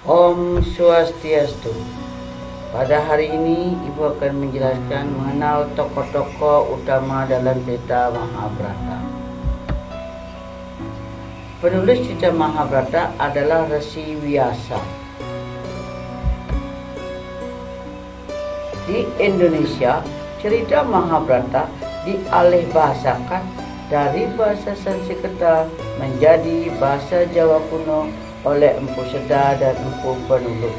Om Swastiastu. Pada hari ini Ibu akan menjelaskan mengenal tokoh-tokoh utama dalam cerita Mahabharata. Penulis cerita Mahabharata adalah Resi Vyasa. Di Indonesia, cerita Mahabharata dialihbahasakan dari bahasa Sanskerta menjadi bahasa Jawa kuno oleh Empu Seda dan Empu Penulu.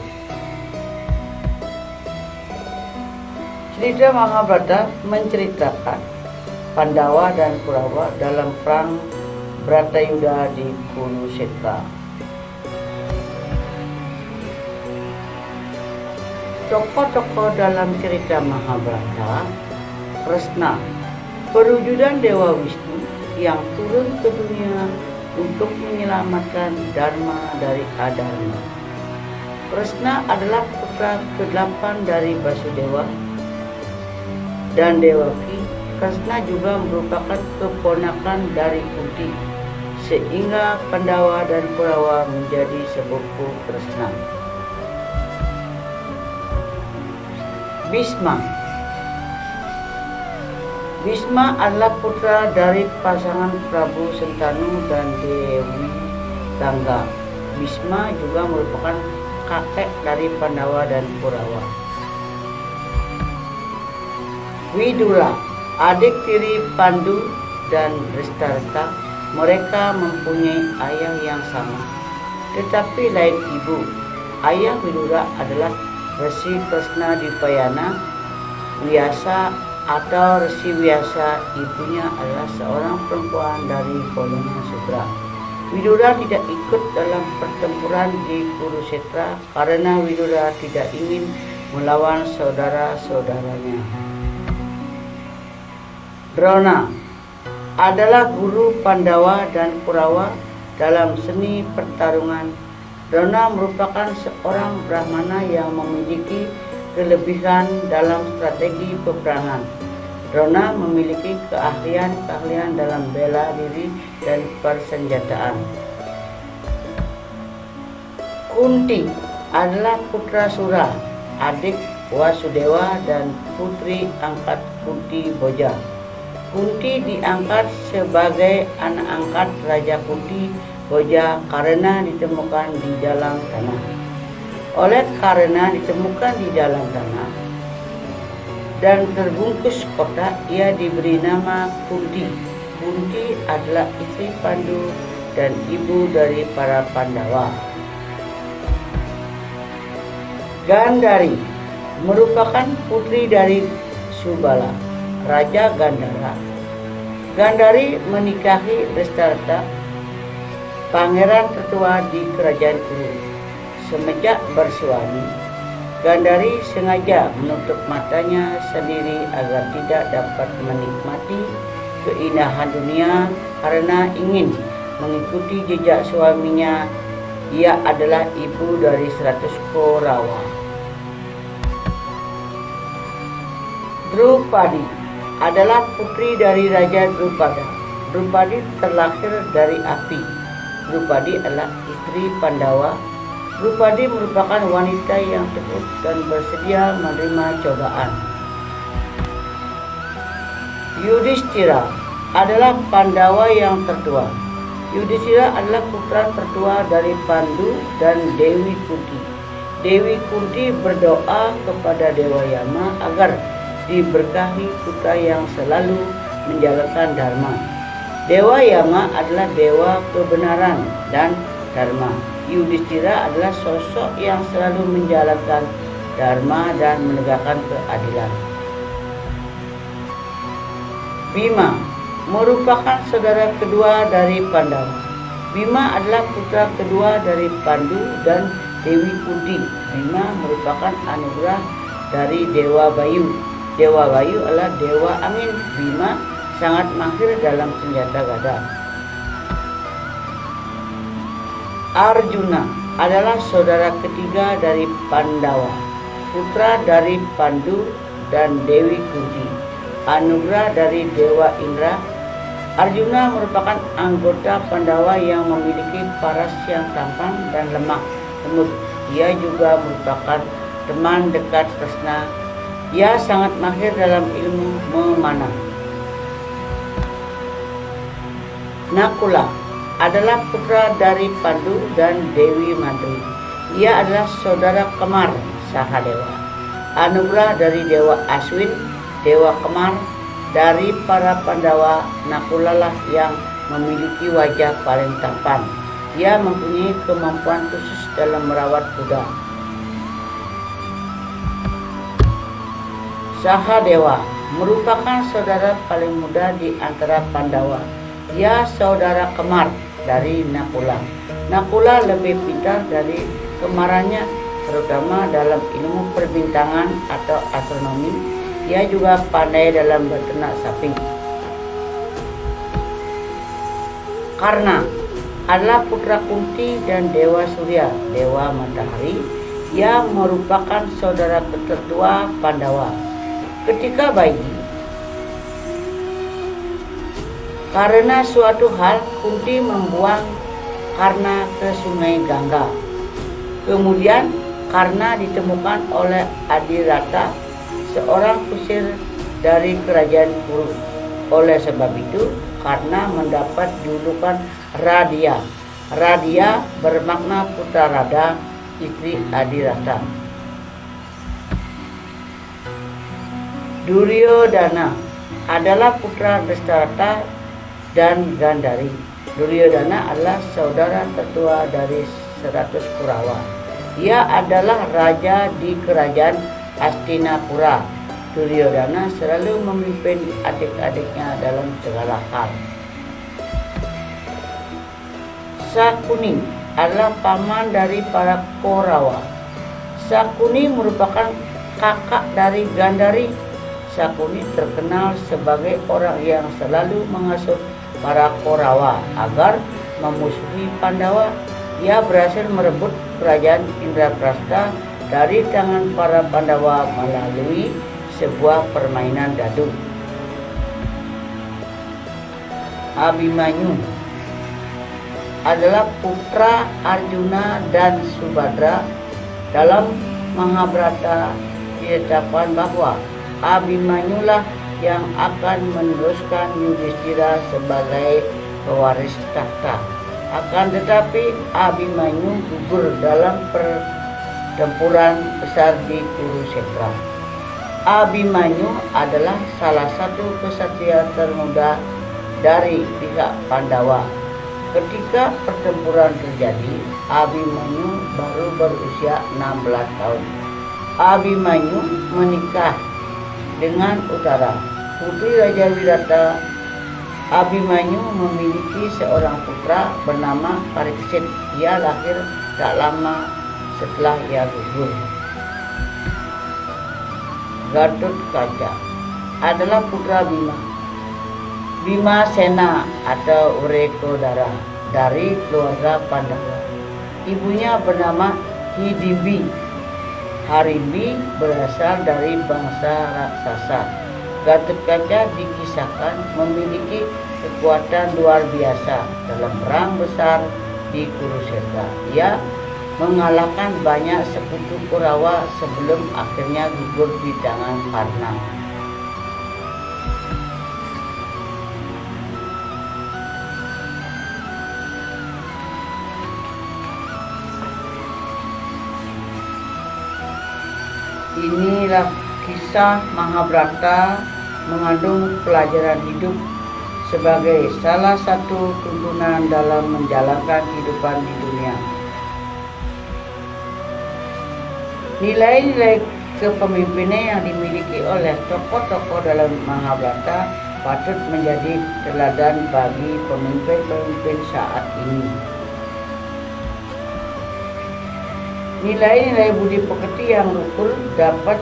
Cerita Mahabharata menceritakan Pandawa dan Kurawa dalam perang Bratayuda di Kurukshetra. Tokoh-tokoh dalam cerita Mahabharata: Kresna, perwujudan Dewa Wisnu yang turun ke dunia untuk menyelamatkan Dharma dari Adharma. Kresna adalah putra ke-8 dari Basudewa dan Dewaki. Kresna juga merupakan keponakan dari Kunti, sehingga Pandawa dan Kurawa menjadi sepupu Kresna. Bhisma adalah putra dari pasangan Prabu Sentanu dan Dewi Gangga. Bhisma juga merupakan kakek dari Pandawa dan Kurawa. Widura, adik tiri Pandu dan Drestarta. Mereka mempunyai ayah yang sama, tetapi lain ibu. Ayah Widura adalah Resi Kresna Dipayana Vyasa atau Resi Vyasa. Ibunya adalah seorang perempuan dari golongan Sudra. Widura tidak ikut dalam pertempuran di Kurukshetra karena Widura tidak ingin melawan saudara-saudaranya. Drona adalah guru Pandawa dan Kurawa dalam seni pertarungan. Drona merupakan seorang Brahmana yang memiliki kelebihan dalam strategi peperangan. Drona memiliki keahlian dalam bela diri dan persenjataan. Kunti adalah putra Sura, adik Wasudewa dan putri angkat Kunti Boja. Kunti diangkat sebagai anak angkat Raja Kunti Boja karena ditemukan di dalam tanah. Karena ditemukan di dalam tanah dan terbungkus kotak, ia diberi nama Kunti. Kunti adalah istri Pandu dan ibu dari para Pandawa. Gandhari merupakan putri dari Subala, Raja Gandhara. Gandhari menikahi Drestarta, pangeran tertua di kerajaan Kuru. Semenjak bersuami, Gandhari sengaja menutup matanya sendiri agar tidak dapat menikmati keindahan dunia karena ingin mengikuti jejak suaminya. Ia adalah ibu dari 100 Korawa. Drupadi adalah putri dari Raja Drupada. Drupadi terlahir dari api. Drupadi adalah istri Pandawa. Drupadi merupakan wanita yang teguh dan bersedia menerima cobaan. Yudhishthira adalah Pandawa yang tertua. Yudhishthira adalah putra tertua dari Pandu dan Dewi Kunti. Dewi Kunti berdoa kepada Dewa Yama agar diberkahi putra yang selalu menjalankan dharma. Dewa Yama adalah dewa kebenaran dan dharma. Yudhishthira adalah sosok yang selalu menjalankan dharma dan menegakkan keadilan. Bima merupakan saudara kedua dari Pandawa. Bima adalah putra kedua dari Pandu dan Dewi Kunti. Bima merupakan anugerah dari Dewa Bayu. Dewa Bayu adalah dewa angin. Bima sangat mahir dalam senjata gada. Arjuna adalah saudara ketiga dari Pandawa, putra dari Pandu dan Dewi Kunti, anugerah dari Dewa Indra. Arjuna merupakan anggota Pandawa yang memiliki paras yang tampan dan lemah lembut. Ia juga merupakan teman dekat Kresna. Ia sangat mahir dalam ilmu memanah. Nakula adalah putra dari Pandu dan Dewi Mantri. Ia adalah saudara kemar Sahadewa. Anugerah dari Dewa Aswin, Dewa Kemar. Dari para Pandawa, Nakula lah yang memiliki wajah paling tampan. Ia mempunyai kemampuan khusus dalam merawat kuda. Sahadewa merupakan saudara paling muda di antara Pandawa. Ia saudara kemar dari Nakula. Nakula lebih pintar dari kemarannya, terutama dalam ilmu perbintangan atau astronomi. Ia juga pandai dalam beternak sapi. Karna adalah putra Kunti dan Dewa Surya, Dewa Matahari. Ia merupakan saudara tertua Pandawa. Ketika bayi, karena suatu hal Kunti membuang Karna ke sungai Gangga. Kemudian Karna ditemukan oleh Adirata, seorang kusir dari kerajaan Kuru. Oleh sebab itu, Karna mendapat julukan Radia. Radia bermakna putra Rada, istri Adirata. Duryodhana adalah putra Dastarata dan Gandhari. Duryodhana adalah saudara tertua dari 100 Kurawa. Ia adalah raja di kerajaan Hastinapura. Duryodhana selalu memimpin adik-adiknya dalam segala hal. Sakuni adalah paman dari para Korawa. Sakuni merupakan kakak dari Gandhari. Sakuni terkenal sebagai orang yang selalu menghasut para Korawa agar memusuhi Pandawa. Ia berhasil merebut kerajaan Indraprastha dari tangan para Pandawa melalui sebuah permainan dadu. Abhimanyu adalah putra Arjuna dan Subhadra. Dalam Mahabharata ditetapkan bahwa Abhimanyu lah yang akan meneruskan Yudhishthira sebagai pewaris takhta. Akan tetapi Abhimanyu gugur dalam pertempuran besar di Kurukshetra. Abhimanyu adalah salah satu kesatria termuda dari pihak Pandawa. Ketika pertempuran terjadi, Abhimanyu baru berusia 16 tahun. Abhimanyu menikah dengan Uttara, putri Raja Wirata. Abhimanyu memiliki seorang putra bernama Pariksit. Ia lahir tak lama setelah ia gugur. Gatotkaca adalah putra Bima. Bhimasena atau Wrekodara dari keluarga Pandawa. Ibunya bernama Hidimbi. Harimbi berasal dari bangsa raksasa. Gatotkaca dikisahkan memiliki kekuatan luar biasa dalam perang besar di Kurukshetra. Ia mengalahkan banyak sekutu Kurawa sebelum akhirnya gugur di tangan Karna. Inilah kisah Mahabharata mengandung pelajaran hidup sebagai salah satu tuntunan dalam menjalankan kehidupan di dunia. Nilai-nilai kepemimpinan yang dimiliki oleh tokoh-tokoh dalam Mahabharata patut menjadi teladan bagi pemimpin-pemimpin saat ini. Nilai-nilai budi pekerti yang luhur dapat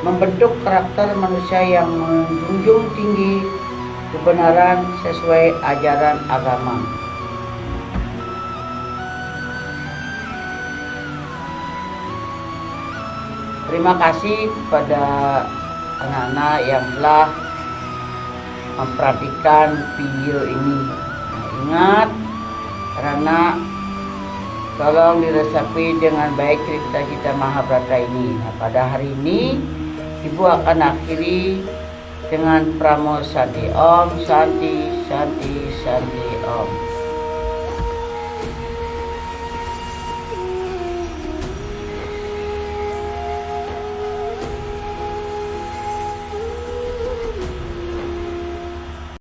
membentuk karakter manusia yang menjunjung tinggi kebenaran sesuai ajaran agama. Terima kasih kepada anak-anak yang telah memperhatikan video ini. Ingat, karena Tolong diresapi dengan baik cerita kita Mahabharata ini. Nah, pada hari ini Ibu akan akhiri dengan Pramo Santi. Om Santi Santi Santi Om.